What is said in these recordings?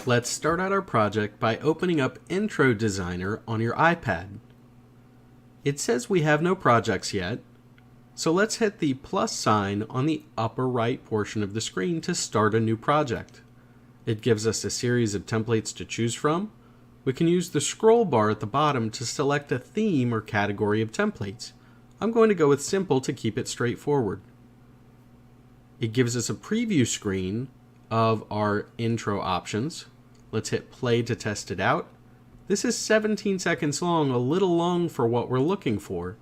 Let's start out our project by opening up Intro Designer on your iPad. It says we have no projects yet, so let's hit the plus sign on the upper right portion of the screen to start a new project. It gives us a series of templates to choose from. We can use the scroll bar at the bottom to select a theme or category of templates. I'm going to go with simple to keep it straightforward. It gives us a preview screen of our intro options. Let's hit play to test it out. This is 17 seconds long, a little long for what we're looking for.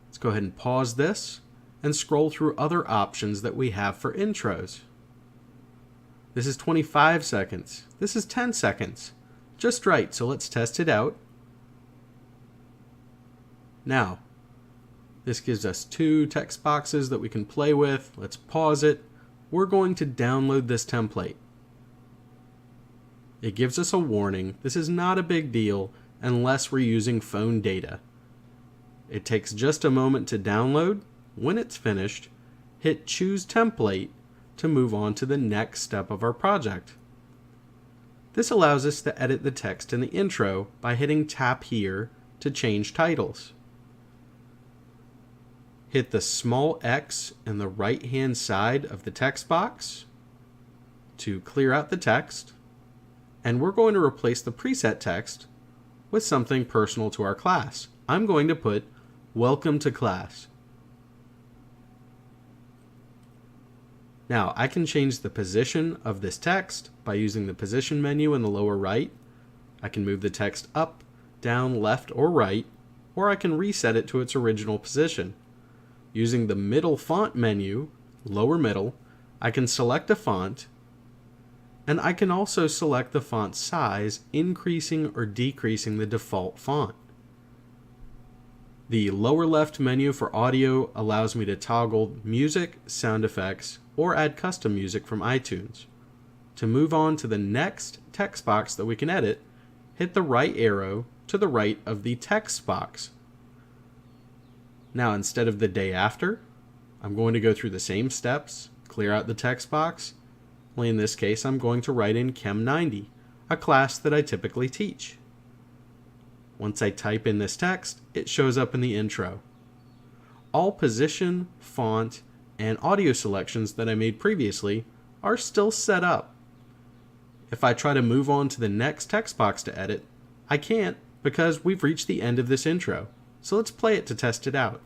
Let's go ahead and pause this and scroll through other options that we have for intros. This is 25 seconds. This is 10 seconds. Just right, so let's test it out. Now, this gives us 2 text boxes that we can play with. Let's pause it. We're going to download this template. It gives us a warning. This is not a big deal unless we're using phone data. It takes just a moment to download. When it's finished, hit Choose Template to move on to the next step of our project. This allows us to edit the text in the intro by hitting tap here to change titles. Hit the small X in the right-hand side of the text box to clear out the text, and we're going to replace the preset text with something personal to our class. I'm going to put "Welcome to class." Now, I can change the position of this text by using the position menu in the lower right. I can move the text up, down, left, or right, or I can reset it to its original position. Using the middle font menu, lower middle, I can select a font, and I can also select the font size, increasing or decreasing the default font. The lower left menu for audio allows me to toggle music, sound effects, or add custom music from iTunes. To move on to the next text box that we can edit, hit the right arrow to the right of the text box. Now, instead of the day after, I'm going to go through the same steps, clear out the text box. Only in this case, I'm going to write in Chem 90, a class that I typically teach. Once I type in this text, it shows up in the intro. All position, font, and audio selections that I made previously are still set up. If I try to move on to the next text box to edit, I can't because we've reached the end of this intro. So let's play it to test it out.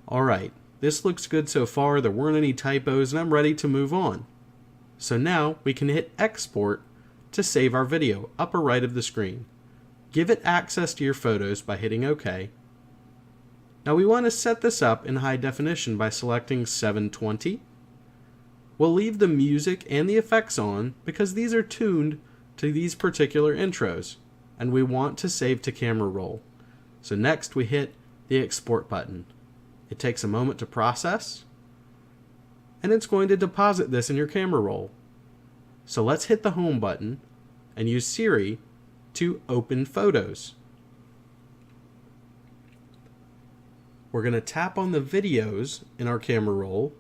Alright, this looks good so far. There weren't any typos and I'm ready to move on. So now we can hit export to save our video, upper right of the screen. Give it access to your photos by hitting OK. Now we want to set this up in high definition by selecting 720. We'll leave the music and the effects on because these are tuned to these particular intros, and we want to save to camera roll. So next we hit the export button. It takes a moment to process, and it's going to deposit this in your camera roll. So let's hit the home button and use Siri to open photos. We're going to tap on the videos in our camera roll,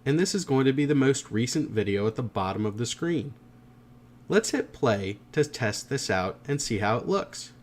and this is going to be the most recent video at the bottom of the screen. Let's hit play to test this out and see how it looks.